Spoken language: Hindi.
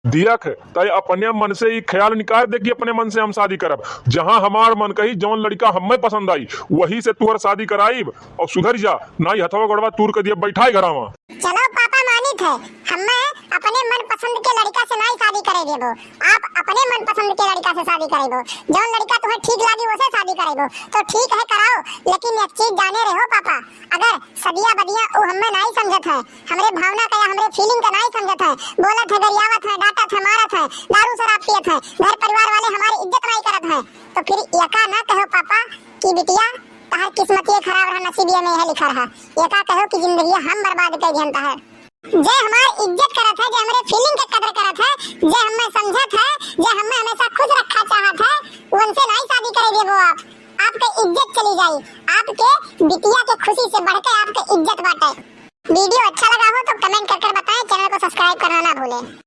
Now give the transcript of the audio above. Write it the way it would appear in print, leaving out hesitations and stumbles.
दियक तय अपने मन से ही ख्याल निकाल दे कि अपने मन से हम शादी करब। जहां हमार मन कही जौन लड़का हमें पसंद आई वही से तुहर शादी कराइब और सुधर जा नहीं हथवा गड़वा तूर के दिए बैठाई घरावा। चलो पापा मानित है, हमें अपने मन पसंद के लड़का से नहीं शादी करेगे वो, आप अपने मन पसंद के लड़का से शादी करेगो। जौन लड़का तुम्हें ठीक लगी उसे शादी करेगो तो ठीक है कराओ, लेकिन एक चीज जाने रहो पापा, अगर सदिया बदिया वो हमें नहीं समझत है, हमरे भावना का या हमरे फीलिंग का नहीं समझत है, बोलत है गरियावत है डांटत है मारत है दारू शराब पियत है, घर परिवार वाले हमारी इज्जत नहीं करत है, तो फिर यका ना कहो पापा कि बिटिया तहार किस्मत ये खराब रहा नसीबिया में यह लिखा रहा, यका कहो कि जिंदगी हम बर्बाद कर दियंता है। जे हमार इज्जत करत है, जे हमरे फीलिंग के कदर करत है, जे हमें समझत है, जे हमें हमेशा खुश रखा चाहत है, उनसे नहीं शादी करेंगे वो आप। आपके इज्जत चली जाई, आपके बिटिया के खुशी से बढ़कर आपके इज्जत बाटे। वीडियो अच्छा लगा हो तो कमेंट कर बताएं, चैनल को सब्सक्राइब करना ना भूलें।